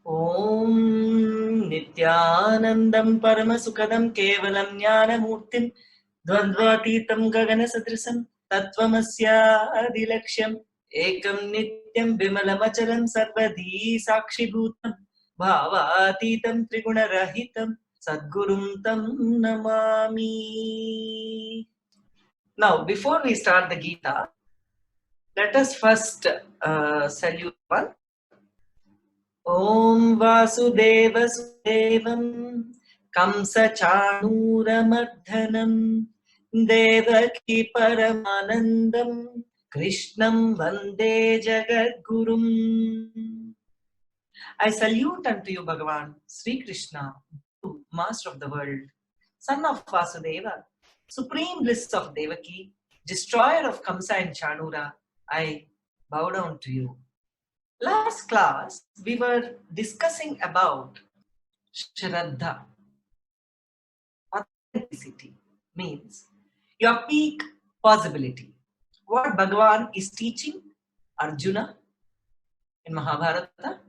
Om Nityanandam Paramasukadam Kevalam Jnanamurtim Dvandvatitam Gaganasadrisam Tattvamasya Adilaksham Ekam Nityam Vimalamachalam Sarvadhi Sakshibhutam Bhavatitam Trigunarahitam Sadgurum Tam Namami. Now, before we start the Gita, let us first salute one. Om Vasudeva Sudevam Kamsa Chanuramadhanam Devaki Paramanandam Krishnam Vande Jagadgurum. I salute unto you, Bhagavan, Sri Krishna, Master of the world, Son of Vasudeva, Supreme Bliss of Devaki, Destroyer of Kamsa and Chanura. I bow down to you. Last class, we were discussing about Shraddha. Authenticity means your peak possibility. What Bhagavan is teaching Arjuna in Mahabharata.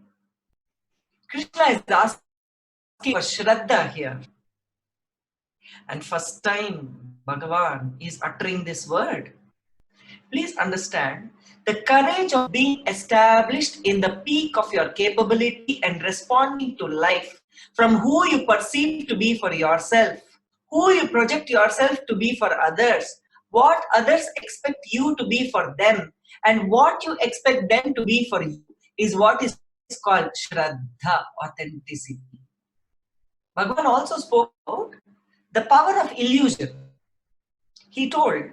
Krishna is asking for Shraddha here. And first time Bhagavan is uttering this word. Please understand, the courage of being established in the peak of your capability and responding to life from who you perceive to be for yourself, who you project yourself to be for others, what others expect you to be for them, and what you expect them to be for you is what is called Shraddha, authenticity. Bhagavan also spoke about the power of illusion. He told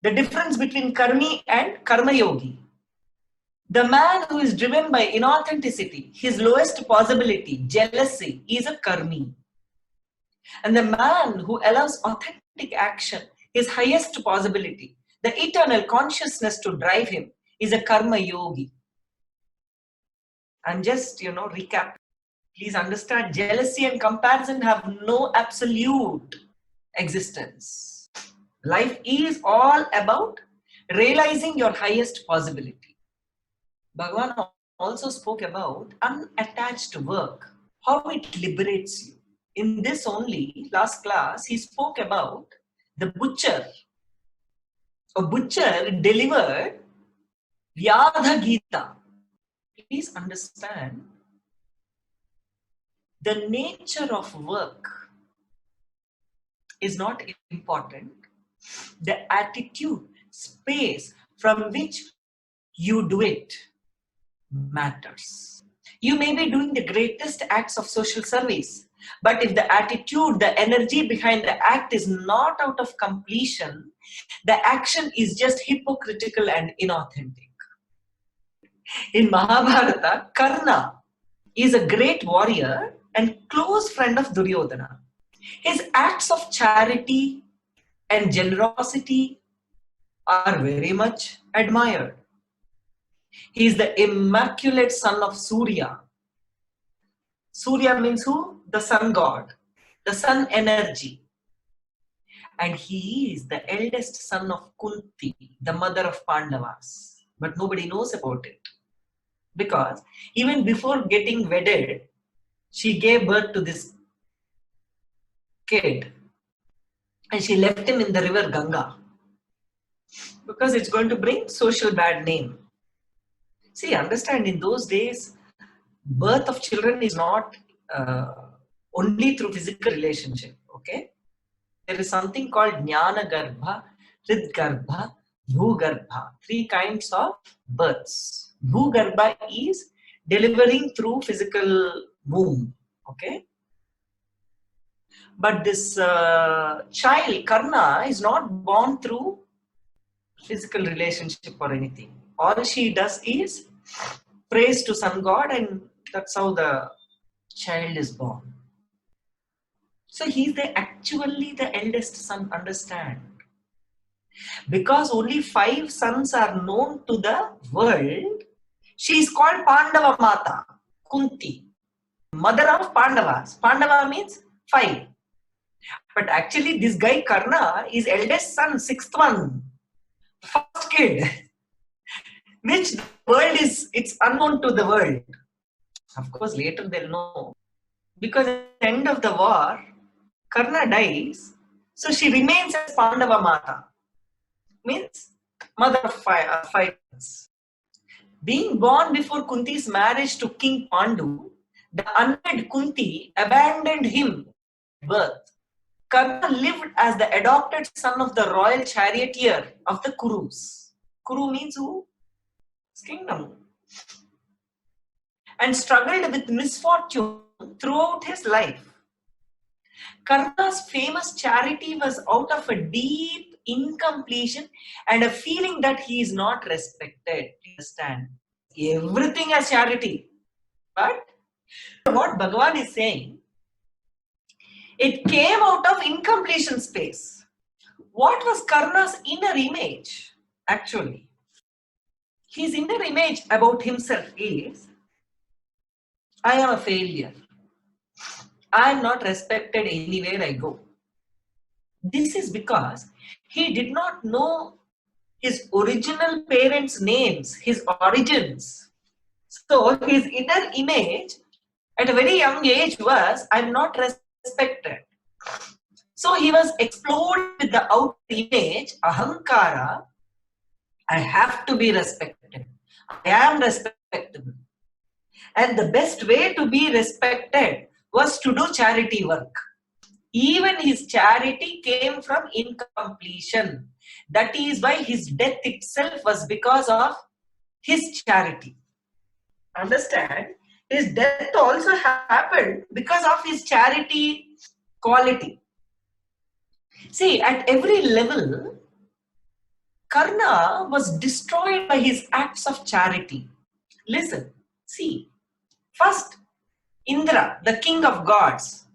the difference between karmi and karma yogi. The man who is driven by inauthenticity, his lowest possibility, jealousy, is a karmi. And the man who allows authentic action, his highest possibility, the eternal consciousness to drive him, is a karma yogi. And just, recap. Please understand, jealousy and comparison have no absolute existence. Life is all about realizing your highest possibility. Bhagavan also spoke about unattached work, how it liberates you. In this only, last class, he spoke about the butcher. A butcher delivered Yogah Gītā. Please understand, the nature of work is not important. The attitude, space from which you do it matters. You may be doing the greatest acts of social service, but if the attitude, the energy behind the act is not out of completion, the action is just hypocritical and inauthentic. In Mahabharata, Karna is a great warrior and close friend of Duryodhana. His acts of charity and generosity are very much admired. He is the immaculate son of Surya. Surya means who? The sun god, the sun energy. And he is the eldest son of Kunti, the mother of Pandavas. But nobody knows about it. Because even before getting wedded, she gave birth to this kid. And she left him in the river Ganga. Because it's going to bring social bad name. See, understand, in those days, birth of children is not only through physical relationship. Okay? There is something called Jnana Garbha, Hrid Garbha, Bhu Garbha. 3 kinds of births. Bhu Garbha is delivering through physical womb. Okay? But this child, Karna, is not born through physical relationship or anything. All she does is praise to sun god, and that's how the child is born. So he's actually the eldest son, understand. Because only 5 sons are known to the world, she is called Pandava Mata, Kunti, mother of Pandavas. Pandava means 5. But actually this guy Karna is eldest son, 6th one, first kid, which the world is, it's unknown to the world. Of course, later they'll know. Because at the end of the war, Karna dies, so she remains as Pandava Mata. Means mother of fighters. Being born before Kunti's marriage to King Pandu, the unwed Kunti abandoned him at birth. Karna lived as the adopted son of the royal charioteer of the Kurus. Kuru means who? Kingdom. And struggled with misfortune throughout his life. Karna's famous charity was out of a deep incompletion and a feeling that he is not respected. Understand? Everything as charity. But what Bhagavan is saying, it came out of incompletion space. What was Karna's inner image actually? His inner image about himself is, I am a failure. I am not respected anywhere I go. This is because he did not know his original parents' names, his origins. So his inner image at a very young age was, I am not respected. So he was explored with the outer image, ahankara, I have to be respected. I am respectable. And the best way to be respected was to do charity work. Even his charity came from incompletion. That is why his death itself was because of his charity. Understand? His death also happened because of his charity quality. See, at every level, Karna was destroyed by his acts of charity. Listen, see, first, Indra, the king of gods,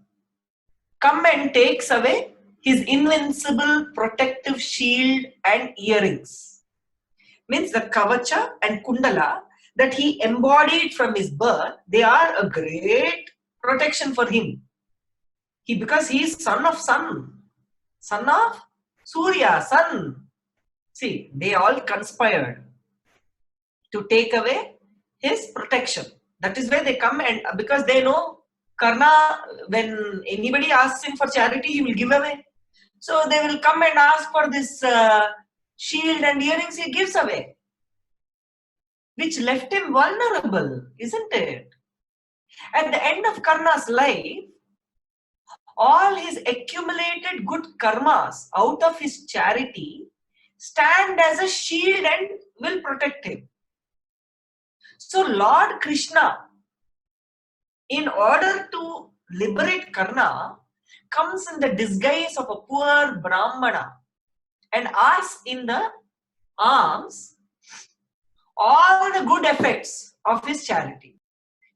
come and takes away his invincible protective shield and earrings. Means the kavacha and kundala that he embodied from his birth, they are a great protection for him. Because he is son of sun, son of Surya, sun. See, they all conspired to take away his protection. That is why they come, and because they know Karna, when anybody asks him for charity, he will give away. So they will come and ask for this shield and earrings, he gives away. Which left him vulnerable, isn't it? At the end of Karna's life, all his accumulated good karmas out of his charity stand as a shield and will protect him. So Lord Krishna, in order to liberate Karna, comes in the disguise of a poor Brahmana and asks in the arms all the good effects of his charity.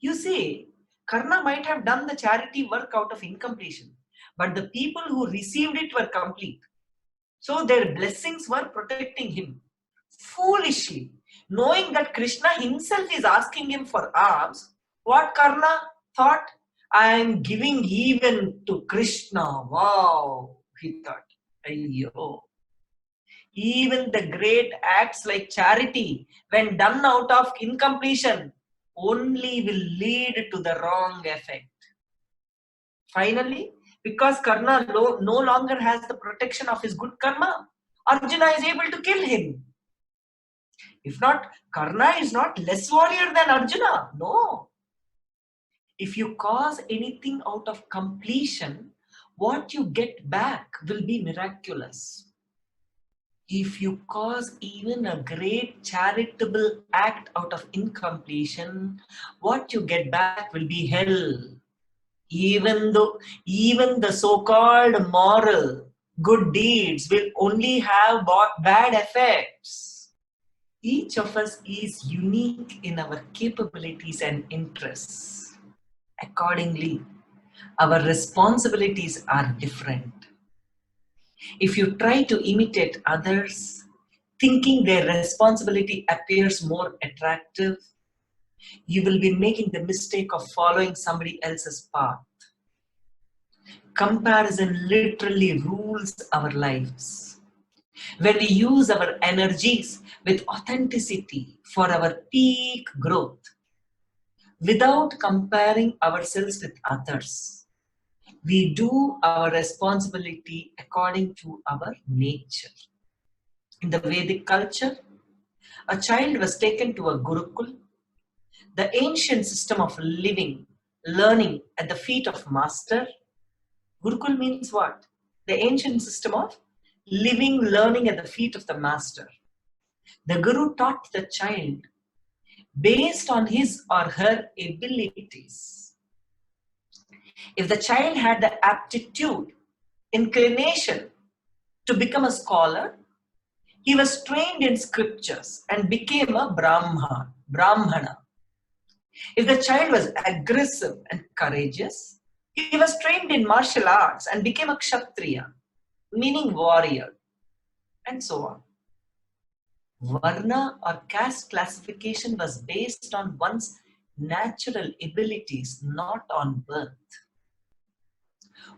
You see, Karna might have done the charity work out of incompletion, but the people who received it were complete. So their blessings were protecting him. Foolishly, knowing that Krishna himself is asking him for alms, what Karna thought? I am giving even to Krishna. Wow, he thought. Ayyo. Even the great acts like charity, when done out of incompletion, only will lead to the wrong effect. Finally, because Karna no longer has the protection of his good karma, Arjuna is able to kill him. If not, Karna is not less warrior than Arjuna. No. If you cause anything out of completion, what you get back will be miraculous. If you cause even a great charitable act out of incompletion, what you get back will be hell. Even the so-called moral good deeds will only have bad effects. Each of us is unique in our capabilities and interests. Accordingly, our responsibilities are different. If you try to imitate others, thinking their responsibility appears more attractive, you will be making the mistake of following somebody else's path. Comparison literally rules our lives. When we use our energies with authenticity for our peak growth, without comparing ourselves with others. We do our responsibility according to our nature. In the Vedic culture, a child was taken to a Gurukul, the ancient system of living, learning at the feet of master. Gurukul means what? The ancient system of living, learning at the feet of the master. The Guru taught the child based on his or her abilities. If the child had the aptitude, inclination to become a scholar, he was trained in scriptures and became a Brahmana. If the child was aggressive and courageous, he was trained in martial arts and became a Kshatriya, meaning warrior, and so on. Varna or caste classification was based on one's natural abilities, not on birth.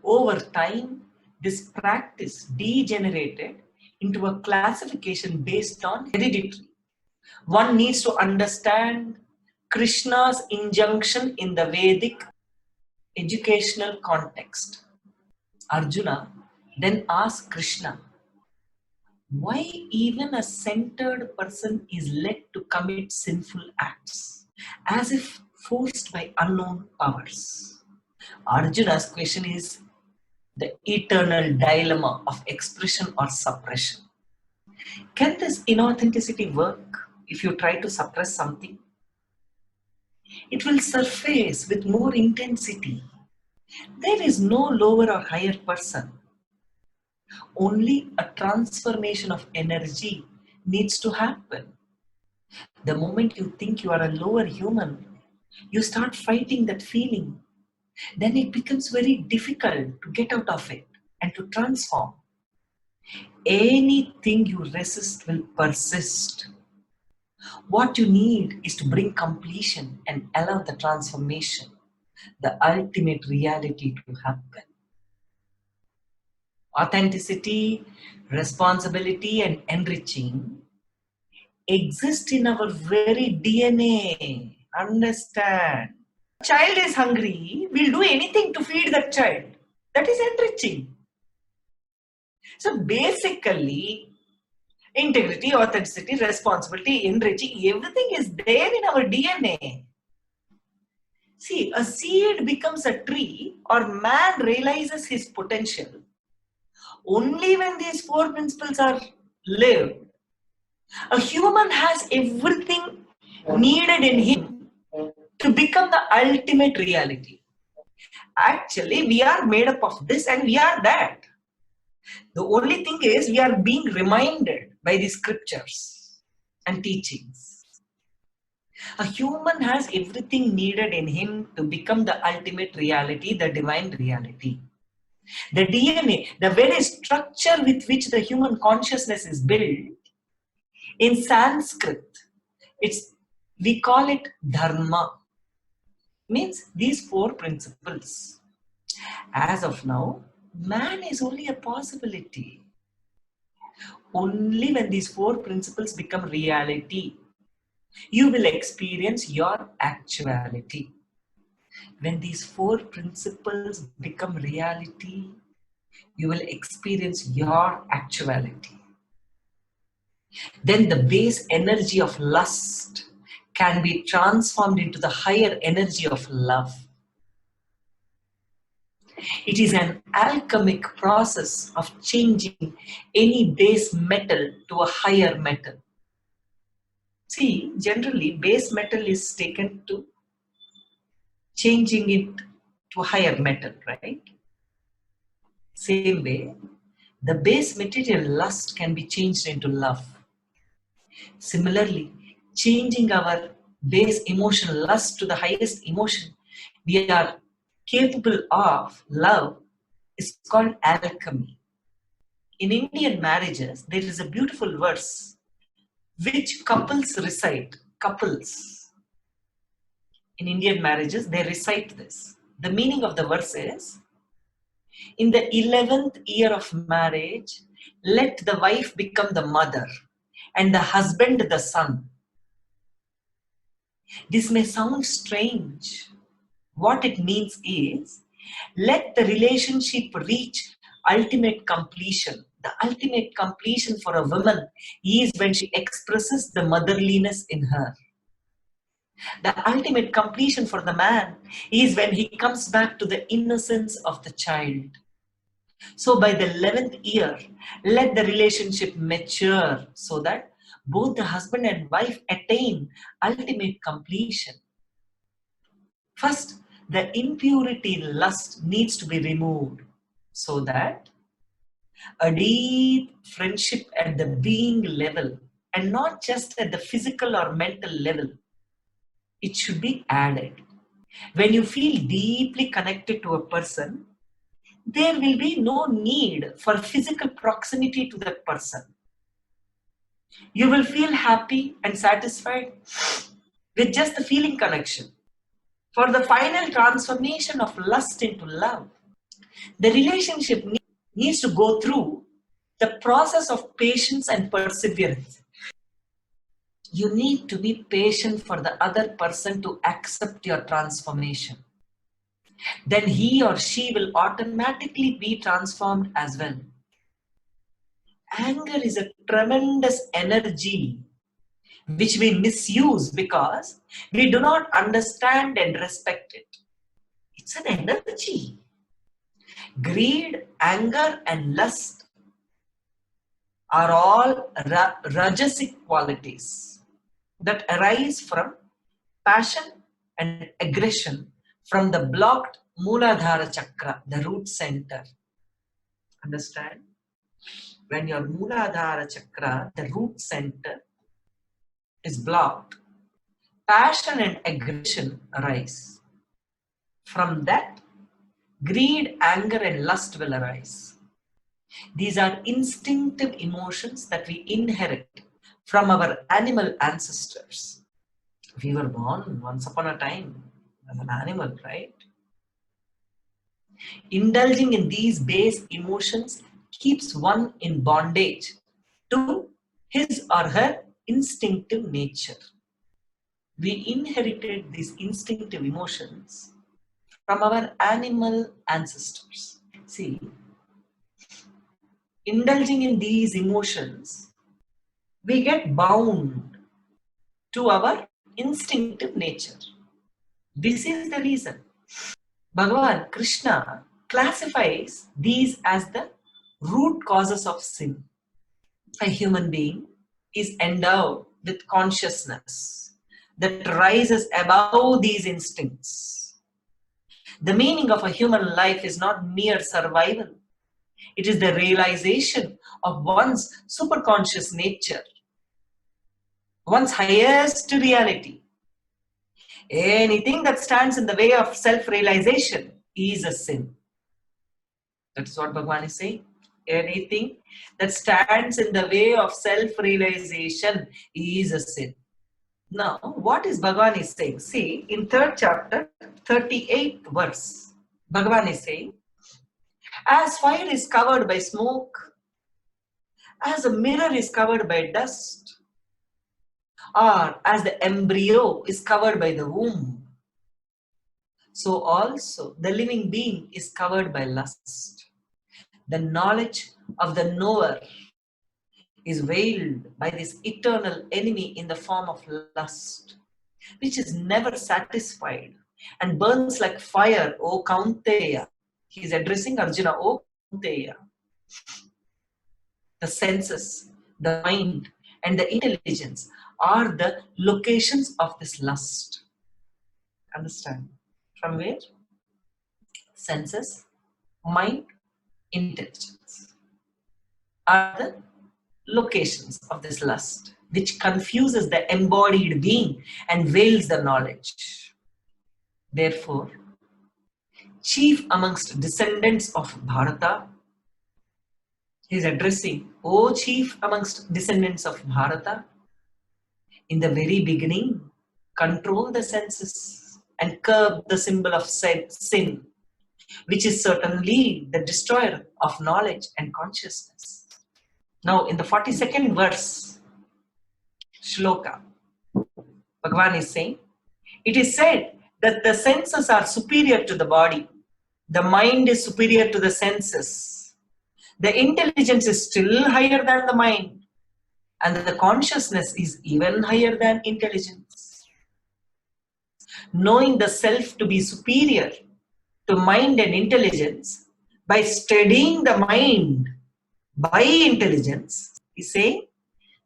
Over time, this practice degenerated into a classification based on heredity. One needs to understand Krishna's injunction in the Vedic educational context. Arjuna then asked Krishna, why even a centered person is led to commit sinful acts, as if forced by unknown powers? Arjuna's question is the eternal dilemma of expression or suppression. Can this inauthenticity work if you try to suppress something? It will surface with more intensity. There is no lower or higher person. Only a transformation of energy needs to happen. The moment you think you are a lower human, you start fighting that feeling. Then it becomes very difficult to get out of it and to transform. Anything you resist will persist. What you need is to bring completion and allow the transformation, the ultimate reality to happen. Authenticity, responsibility, and enriching exist in our very DNA. Understand? Child is hungry, we'll do anything to feed that child. That is enriching. So basically, integrity, authenticity, responsibility, enriching, everything is there in our DNA. See, a seed becomes a tree or man realizes his potential only when these four principles are lived. A human has everything needed in him to become the ultimate reality. Actually, we are made up of this and we are that. The only thing is we are being reminded by the scriptures and teachings. A human has everything needed in him to become the ultimate reality, the divine reality. The DNA, the very structure with which the human consciousness is built, in Sanskrit, we call it dharma. Means these four principles. As of now, man is only a possibility. Only when these four principles become reality, you will experience your actuality. When these four principles become reality, you will experience your actuality. Then the base energy of lust can be transformed into the higher energy of love. It is an alchemic process of changing any base metal to a higher metal. See, generally base metal is taken to changing it to a higher metal, right? Same way, the base material lust can be changed into love. Similarly, changing our base emotion lust to the highest emotion we are capable of, love, is called alchemy. In Indian marriages, there is a beautiful verse which couples recite. Couples in Indian marriages, they recite this. The meaning of the verse is, in the 11th year of marriage, let the wife become the mother and the husband the son. This may sound strange. What it means is, let the relationship reach ultimate completion. The ultimate completion for a woman is when she expresses the motherliness in her. The ultimate completion for the man is when he comes back to the innocence of the child. So by the 11th year, let the relationship mature so that both the husband and wife attain ultimate completion. First, the impurity lust needs to be removed so that a deep friendship at the being level and not just at the physical or mental level, it should be added. When you feel deeply connected to a person, there will be no need for physical proximity to that person. You will feel happy and satisfied with just the feeling connection. For the final transformation of lust into love, the relationship needs to go through the process of patience and perseverance. You need to be patient for the other person to accept your transformation. Then he or she will automatically be transformed as well. Anger is a tremendous energy which we misuse because we do not understand and respect it. It's an energy. Greed, anger, and lust are all rajasic qualities that arise from passion and aggression from the blocked Mooladhara Chakra, the root center. Understand? When your Mooladhara Chakra, the root center, is blocked, passion and aggression arise. From that, greed, anger, and lust will arise. These are instinctive emotions that we inherit from our animal ancestors. We were born once upon a time as an animal, right? Indulging in these base emotions keeps one in bondage to his or her instinctive nature. We inherited these instinctive emotions from our animal ancestors. See, indulging in these emotions, we get bound to our instinctive nature. This is the reason Bhagavan Krishna classifies these as the root causes of sin. A human being is endowed with consciousness that rises above these instincts. The meaning of a human life is not mere survival. It is the realization of one's superconscious nature, one's highest reality. Anything that stands in the way of self-realization is a sin. That is what Bhagavan is saying. Anything that stands in the way of self-realization is a sin. Now, what is Bhagavan is saying? See, in 3rd chapter, 38th verse, Bhagavan is saying, as fire is covered by smoke, as a mirror is covered by dust, or as the embryo is covered by the womb, so also the living being is covered by lust. The knowledge of the knower is veiled by this eternal enemy in the form of lust, which is never satisfied and burns like fire, O Kaunteya. He is addressing Arjuna, O Kaunteya. The senses, the mind, and the intelligence are the locations of this lust. Understand? From where? Senses, mind, intelligence are the locations of this lust, which confuses the embodied being and veils the knowledge. Therefore, chief amongst descendants of Bharata, he is addressing, O chief amongst descendants of Bharata, in the very beginning, control the senses and curb the symbol of sin, which is certainly the destroyer of knowledge and consciousness. Now, in the 42nd verse, Shloka, Bhagavan is saying, It is said that the senses are superior to the body. The mind is superior to the senses. The intelligence is still higher than the mind. And the consciousness is even higher than intelligence. Knowing the self to be superior to mind and intelligence by studying the mind by intelligence, he's saying,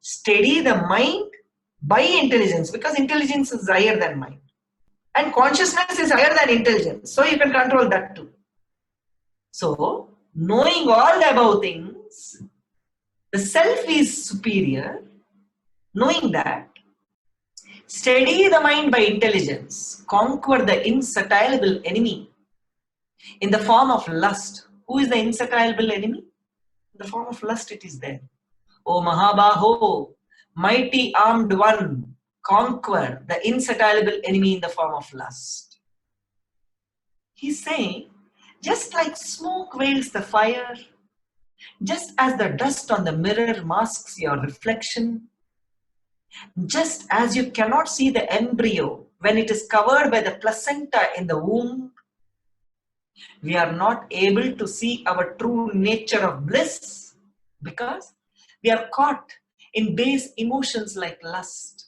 study the mind by intelligence, because intelligence is higher than mind. And consciousness is higher than intelligence. So you can control that too. So, knowing all the above things, the self is superior. Knowing that, study the mind by intelligence, conquer the insatiable enemy in the form of lust. Who is the insatiable enemy? In the form of lust it is there. O Mahabaho, mighty armed one, conquer the insatiable enemy in the form of lust. He's saying, just like smoke veils the fire, just as the dust on the mirror masks your reflection, just as you cannot see the embryo when it is covered by the placenta in the womb, we are not able to see our true nature of bliss because we are caught in base emotions like lust.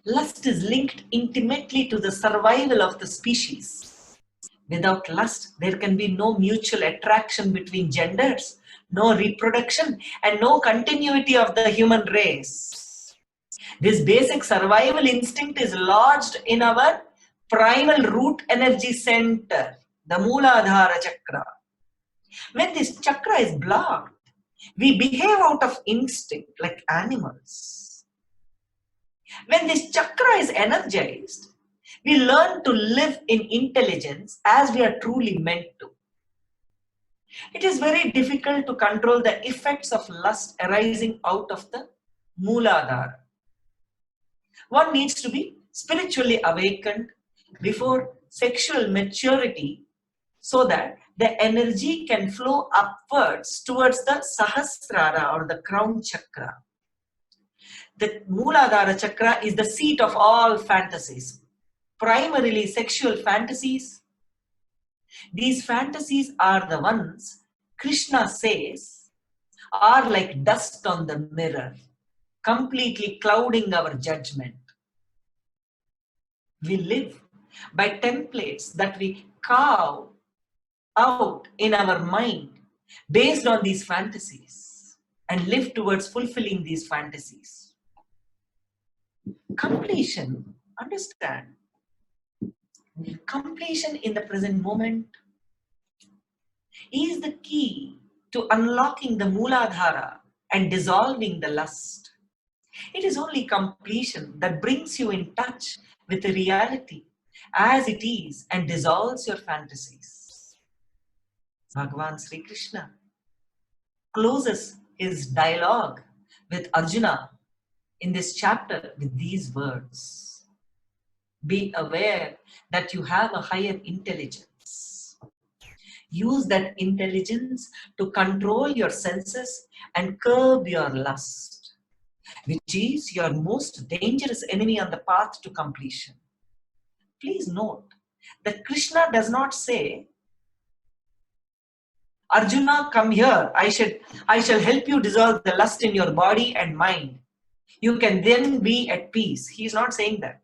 Lust is linked intimately to the survival of the species. Without lust, there can be no mutual attraction between genders, no reproduction, and no continuity of the human race. This basic survival instinct is lodged in our primal root energy center, the Mooladhara chakra. When this chakra is blocked, we behave out of instinct like animals. When this chakra is energized, we learn to live in intelligence as we are truly meant to. It is very difficult to control the effects of lust arising out of the Mooladhara. One needs to be spiritually awakened before sexual maturity so that the energy can flow upwards towards the Sahasrara or the crown chakra. The Mooladhara chakra is the seat of all fantasies, primarily sexual fantasies. These fantasies are the ones Krishna says are like dust on the mirror, completely clouding our judgment. We live by templates that we carve out in our mind based on these fantasies and live towards fulfilling these fantasies. Completion, understand, completion in the present moment is the key to unlocking the Mooladhara and dissolving the lust. It is only completion that brings you in touch with the reality as it is and dissolves your fantasies. Bhagavan Sri Krishna closes his dialogue with Arjuna in this chapter with these words. Be aware that you have a higher intelligence. Use that intelligence to control your senses and curb your lust, which is your most dangerous enemy on the path to completion. Please note that Krishna does not say, Arjuna, come here, I shall help you dissolve the lust in your body and mind. You can then be at peace. He is not saying that.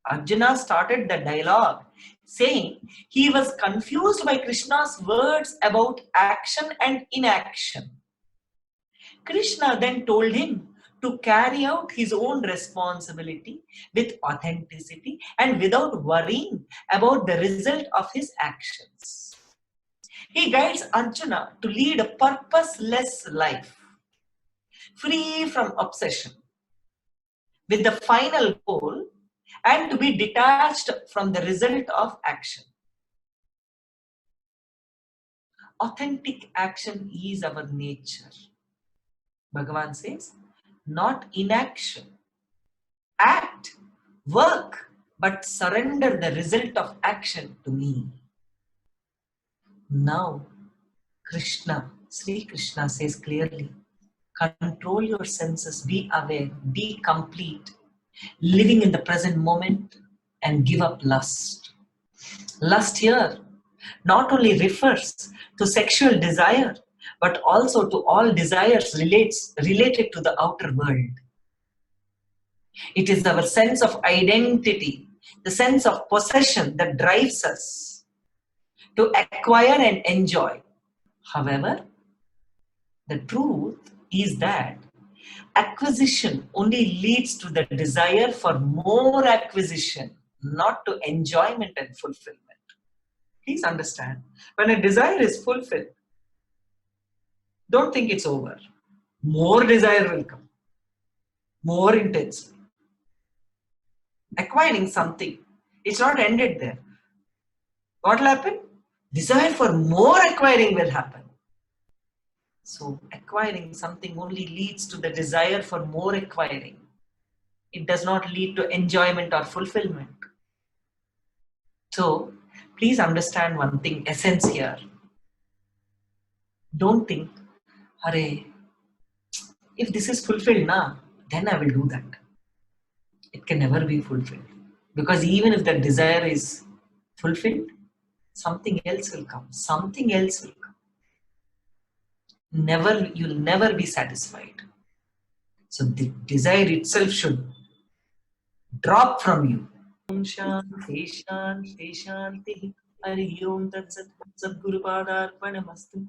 Arjuna started the dialogue saying he was confused by Krishna's words about action and inaction. Krishna then told him to carry out his own responsibility with authenticity and without worrying about the result of his actions. He guides Arjuna to lead a purposeless life, free from obsession, with the final goal and to be detached from the result of action. Authentic action is our nature. Bhagavan says, not inaction. Act, work, but surrender the result of action to me. Now, Krishna, Sri Krishna says clearly, control your senses, be aware, be complete. living in the present moment, and give up lust. Lust here not only refers to sexual desire, but also to all desires related to the outer world. It is our sense of identity, the sense of possession that drives us to acquire and enjoy. However, the truth is that acquisition only leads to the desire for more acquisition, not to enjoyment and fulfillment. Please understand, when a desire is fulfilled, don't think it's over. More desire will come, more intensely. Acquiring something, it's not ended there. What will happen? Desire for more acquiring will happen. So acquiring something only leads to the desire for more acquiring. It does not lead to enjoyment or fulfillment. So please understand one thing, essence here. Don't think, Hare, if this is fulfilled, then I will do that. It can never be fulfilled. Because even if that desire is fulfilled, something else will come. Something else will come. You'll never be satisfied. So the desire itself should drop from you. Om Shanti Shanti Shanti Hari Om Tat Sat Sadguru Padarpanamastu.